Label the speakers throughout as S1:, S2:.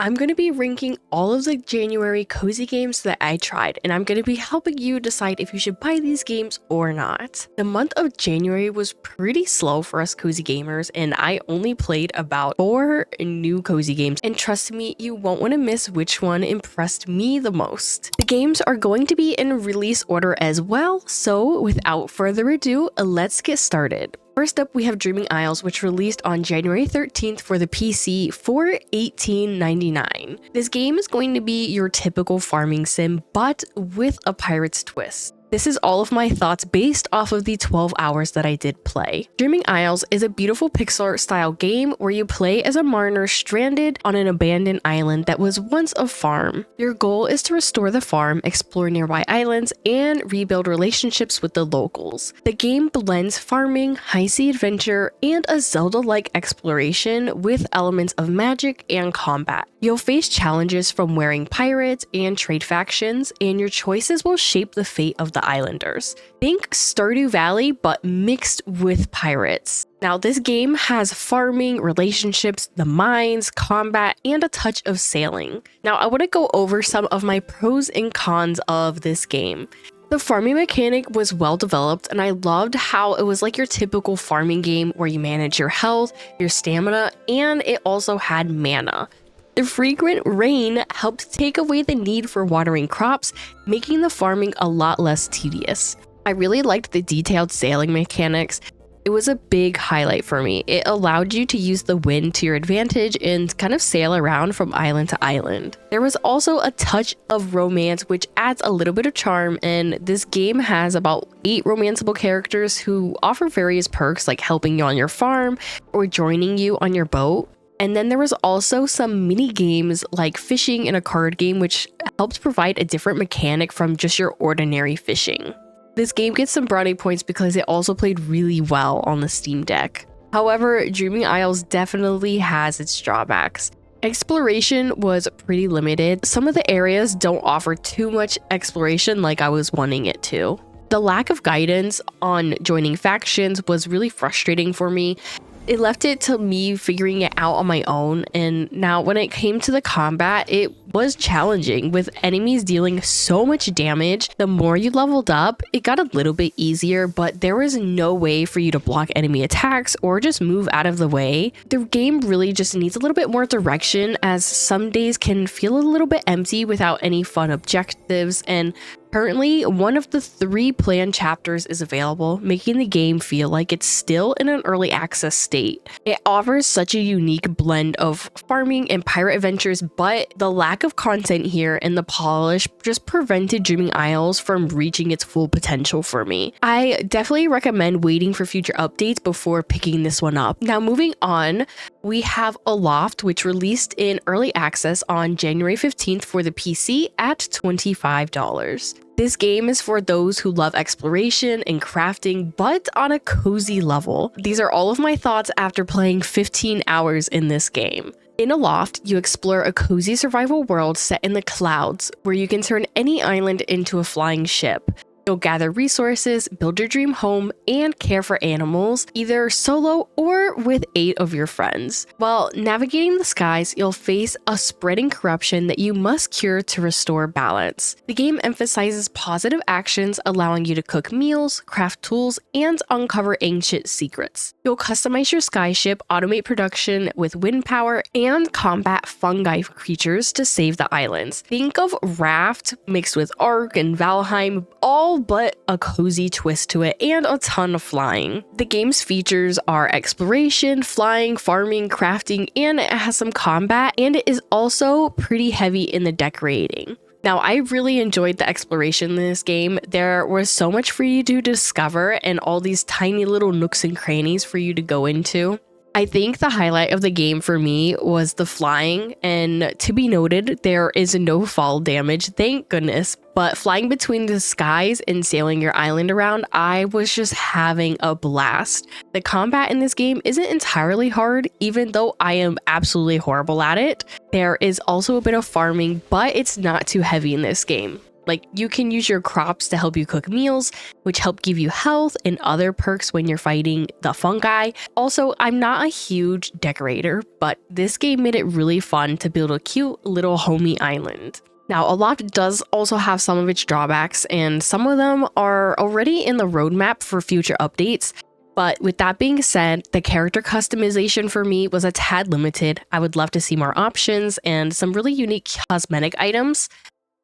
S1: I'm going to be ranking all of the January cozy games that I tried, and I'm going to be helping you decide if you should buy these games or not. The month of January was pretty slow for us cozy gamers, and I only played about 4 new cozy games, and trust me, you won't want to miss which one impressed me the most. The games are going to be in release order as well, so without further ado, let's get started. First up, we have Dreaming Isles, which released on January 13th for the PC for $18.99. This game is going to be your typical farming sim, but with a pirate's twist. This is all of my thoughts based off of the 12 hours that I did play. Dreaming Isles is a beautiful pixel art style game where you play as a mariner stranded on an abandoned island that was once a farm. Your goal is to restore the farm, explore nearby islands, and rebuild relationships with the locals. The game blends farming, high-sea adventure, and a Zelda-like exploration with elements of magic and combat. You'll face challenges from wearing pirates and trade factions, and your choices will shape the fate of the islanders. Think Stardew Valley, but mixed with pirates. Now, this game has farming, relationships, the mines, combat, and a touch of sailing. Now, I want to go over some of my pros and cons of this game. The farming mechanic was well developed, and I loved how it was like your typical farming game where you manage your health, your stamina, and it also had mana. The frequent rain helped take away the need for watering crops, making the farming a lot less tedious. I really liked the detailed sailing mechanics. It was a big highlight for me. It allowed you to use the wind to your advantage and kind of sail around from island to island. There was also a touch of romance, which adds a little bit of charm, and this game has about 8 romanceable characters who offer various perks like helping you on your farm or joining you on your boat. And then there was also some mini games like fishing in a card game, which helped provide a different mechanic from just your ordinary fishing. This game gets some brownie points because it also played really well on the Steam Deck. However, Dreaming Isles definitely has its drawbacks. Exploration was pretty limited. Some of the areas don't offer too much exploration like I was wanting it to. The lack of guidance on joining factions was really frustrating for me. It left it to me figuring it out on my own, and now when it came to the combat, it was challenging with enemies dealing so much damage. The more you leveled up, it got a little bit easier, but there was no way for you to block enemy attacks or just move out of the way. The game really just needs a little bit more direction, as some days can feel a little bit empty without any fun objectives, and currently, one of the 3 planned chapters is available, making the game feel like it's still in an early access state. It offers such a unique blend of farming and pirate adventures, but the lack of content here and the polish just prevented Dreaming Isles from reaching its full potential for me. I definitely recommend waiting for future updates before picking this one up. Now, moving on, we have Aloft, which released in early access on January 15th for the PC at $25. This game is for those who love exploration and crafting, but on a cozy level. These are all of my thoughts after playing 15 hours in this game. In Aloft, you explore a cozy survival world set in the clouds, where you can turn any island into a flying ship. You'll gather resources, build your dream home, and care for animals, either solo or with 8 of your friends. While navigating the skies, you'll face a spreading corruption that you must cure to restore balance. The game emphasizes positive actions, allowing you to cook meals, craft tools, and uncover ancient secrets. You'll customize your skyship, automate production with wind power, and combat fungi creatures to save the islands. Think of Raft mixed with Ark and Valheim, all but a cozy twist to it, and a ton of flying. The game's features are exploration, flying, farming, crafting, and it has some combat, and it is also pretty heavy in the decorating. Now, I really enjoyed the exploration in this game. There was so much for you to discover and all these tiny little nooks and crannies for you to go into. I think the highlight of the game for me was the flying, and to be noted, there is no fall damage, thank goodness, but flying between the skies and sailing your island around, I was just having a blast. The combat in this game isn't entirely hard, even though I am absolutely horrible at it. There is also a bit of farming, but it's not too heavy in this game. Like, you can use your crops to help you cook meals, which help give you health and other perks when you're fighting the fungi. Also, I'm not a huge decorator, but this game made it really fun to build a cute little homey island. Now, Aloft does also have some of its drawbacks, and some of them are already in the roadmap for future updates. But with that being said, the character customization for me was a tad limited. I would love to see more options and some really unique cosmetic items.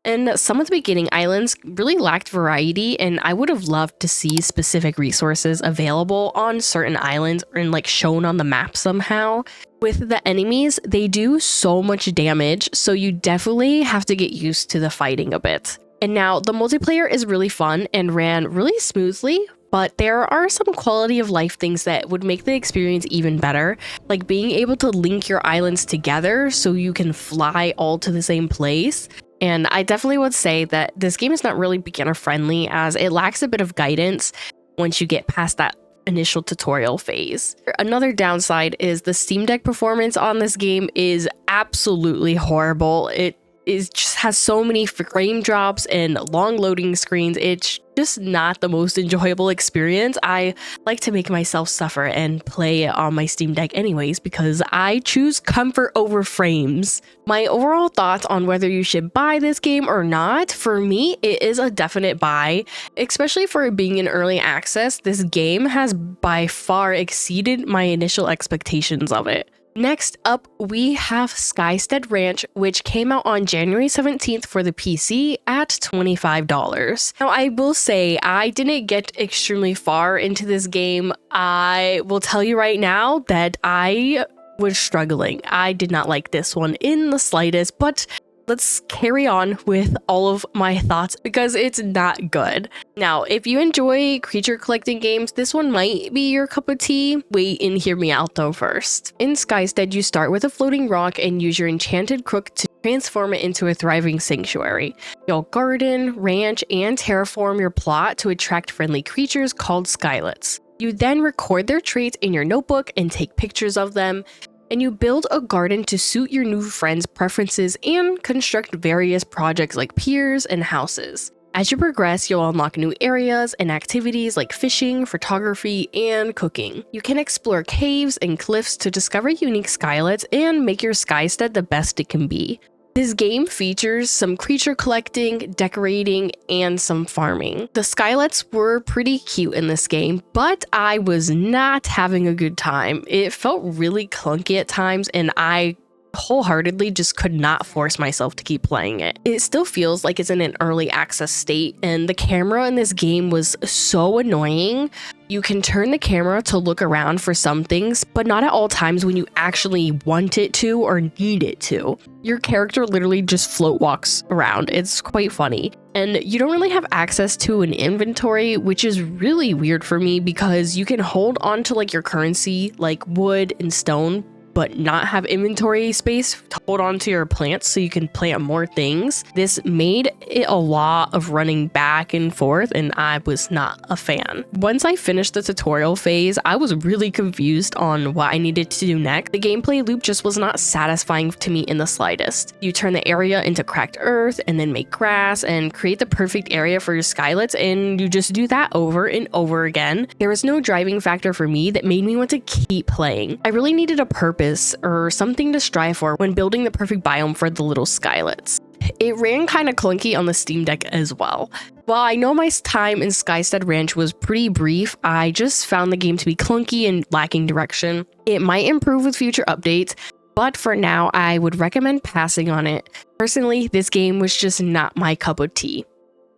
S1: And some of the beginning islands really lacked variety, and I would have loved to see specific resources available on certain islands and like shown on the map somehow. With the enemies, they do so much damage, so you definitely have to get used to the fighting a bit. And now the multiplayer is really fun and ran really smoothly, but there are some quality of life things that would make the experience even better, like being able to link your islands together so you can fly all to the same place. And I definitely would say that this game is not really beginner friendly, as it lacks a bit of guidance once you get past that initial tutorial phase. Another downside is the Steam Deck performance on this game is absolutely horrible. It just has so many frame drops and long loading screens. It's just not the most enjoyable experience. I like to make myself suffer and play on my Steam Deck anyways because I choose comfort over frames. My overall thoughts on whether you should buy this game or not, for me, it is a definite buy, especially for it being in early access. This game has by far exceeded my initial expectations of it. Next up, we have Skystead Ranch, which came out on January 17th for the PC at $25. Now, I will say I didn't get extremely far into this game. I will tell you right now that I was struggling. I did not like this one in the slightest, but let's carry on with all of my thoughts because it's not good. Now, if you enjoy creature collecting games, this one might be your cup of tea. Wait and hear me out though first. In Skystead, you start with a floating rock and use your enchanted crook to transform it into a thriving sanctuary. You'll garden, ranch, and terraform your plot to attract friendly creatures called skylets. You then record their traits in your notebook and take pictures of them. And you build a garden to suit your new friends' preferences and construct various projects like piers and houses. As you progress, you'll unlock new areas and activities like fishing, photography, and cooking. You can explore caves and cliffs to discover unique skylets and make your Skystead the best it can be. This game features some creature collecting, decorating, and some farming. The skylets were pretty cute in this game, but I was not having a good time. It felt really clunky at times, and I wholeheartedly just could not force myself to keep playing it. It still feels like it's in an early access state, and the camera in this game was so annoying. You can turn the camera to look around for some things, but not at all times when you actually want it to or need it to. Your character literally just float walks around. It's quite funny. And you don't really have access to an inventory, which is really weird for me because you can hold on to like your currency, like wood and stone, but not have inventory space to hold on to your plants so you can plant more things. This made it a lot of running back and forth, and I was not a fan. Once I finished the tutorial phase, I was really confused on what I needed to do next. The gameplay loop just was not satisfying to me in the slightest. You turn the area into cracked earth and then make grass and create the perfect area for your skylets, and you just do that over and over again. There was no driving factor for me that made me want to keep playing. I really needed a purpose or something to strive for when building the perfect biome for the little skylets. It ran kind of clunky on the Steam Deck as well. While I know my time in Skystead Ranch was pretty brief, I just found the game to be clunky and lacking direction. It might improve with future updates, but for now, I would recommend passing on it. Personally, this game was just not my cup of tea.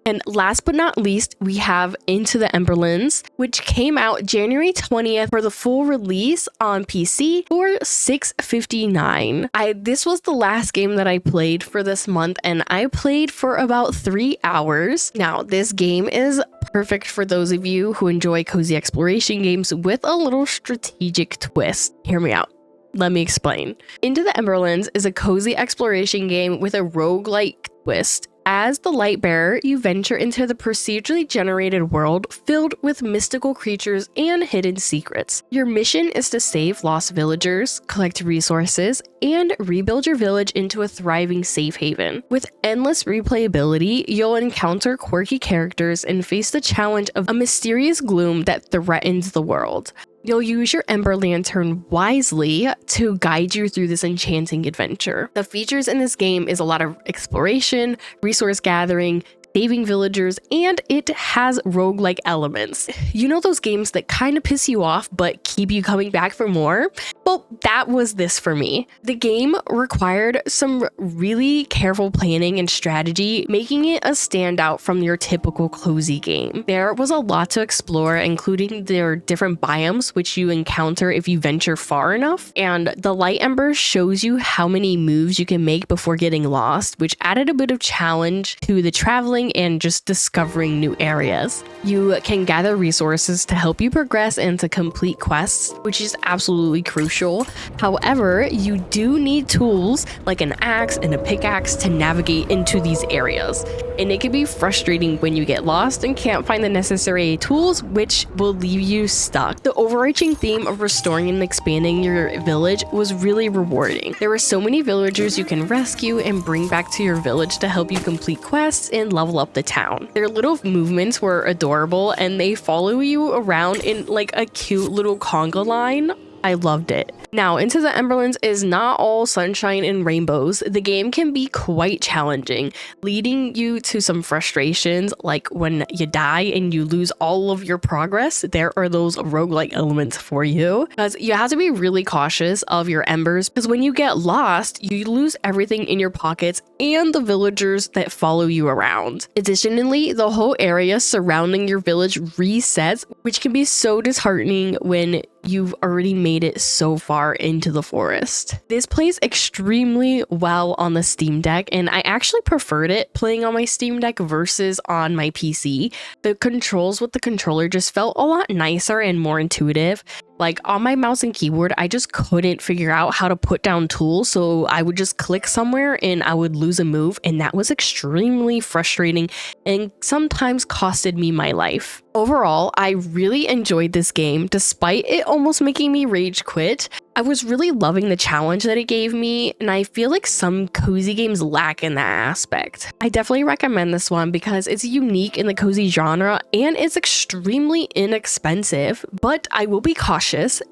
S1: And last but not least, we have Into the Emberlands, which came out January 20th for the full release on PC for $6.59. This was the last game that I played for this month, and I played for about 3 hours. Now, this game is perfect for those of you who enjoy cozy exploration games with a little strategic twist. Hear me out. Let me explain. Into the Emberlands is a cozy exploration game with a rogue-lite twist. As the light bearer, you venture into the procedurally generated world filled with mystical creatures and hidden secrets. Your mission is to save lost villagers, collect resources, and rebuild your village into a thriving safe haven. With endless replayability, you'll encounter quirky characters and face the challenge of a mysterious gloom that threatens the world. You'll use your Ember Lantern wisely to guide you through this enchanting adventure. The features in this game is a lot of exploration, resource gathering, saving villagers, and it has roguelike elements. You know those games that kind of piss you off but keep you coming back for more? Well, that was this for me. The game required some really careful planning and strategy, making it a standout from your typical cozy game. There was a lot to explore, including their different biomes which you encounter if you venture far enough, and the light ember shows you how many moves you can make before getting lost, which added a bit of challenge to the traveling and just discovering new areas. You can gather resources to help you progress and to complete quests, which is absolutely crucial. However, you do need tools like an axe and a pickaxe to navigate into these areas. And it can be frustrating when you get lost and can't find the necessary tools, which will leave you stuck. The overarching theme of restoring and expanding your village was really rewarding. There were so many villagers you can rescue and bring back to your village to help you complete quests and level up the town. Their little movements were adorable and they follow you around in like a cute little conga line. I loved it. Now, Into the Emberlands is not all sunshine and rainbows. The game can be quite challenging, leading you to some frustrations, like when you die and you lose all of your progress. There are those roguelike elements for you, because you have to be really cautious of your embers, because when you get lost, you lose everything in your pockets and the villagers that follow you around. Additionally, the whole area surrounding your village resets, which can be so disheartening when you've already made it so far into the forest. This plays extremely well on the Steam Deck, and I actually preferred it playing on my Steam Deck versus on my PC. The controls with the controller just felt a lot nicer and more intuitive. Like on my mouse and keyboard, I just couldn't figure out how to put down tools, so I would just click somewhere and I would lose a move, and that was extremely frustrating and sometimes costed me my life. Overall, I really enjoyed this game despite it almost making me rage quit. I was really loving the challenge that it gave me, and I feel like some cozy games lack in that aspect. I definitely recommend this one because it's unique in the cozy genre and it's extremely inexpensive, but I will be cautious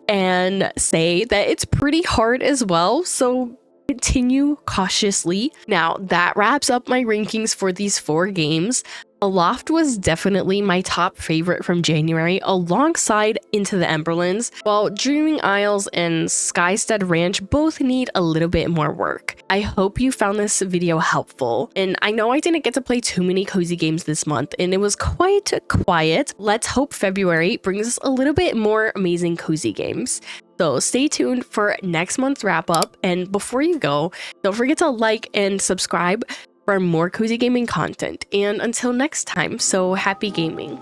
S1: and say that it's pretty hard as well, so continue cautiously. Now, that wraps up my rankings for these 4 games. Aloft was definitely my top favorite from January, alongside Into the Emberlands, while Dreaming Isles and Skystead Ranch both need a little bit more work. I hope you found this video helpful, and I know I didn't get to play too many cozy games this month, and it was quite quiet. Let's hope February brings us a little bit more amazing cozy games. So stay tuned for next month's wrap up, and before you go, don't forget to like and subscribe for more cozy gaming content. And until next time, so happy gaming.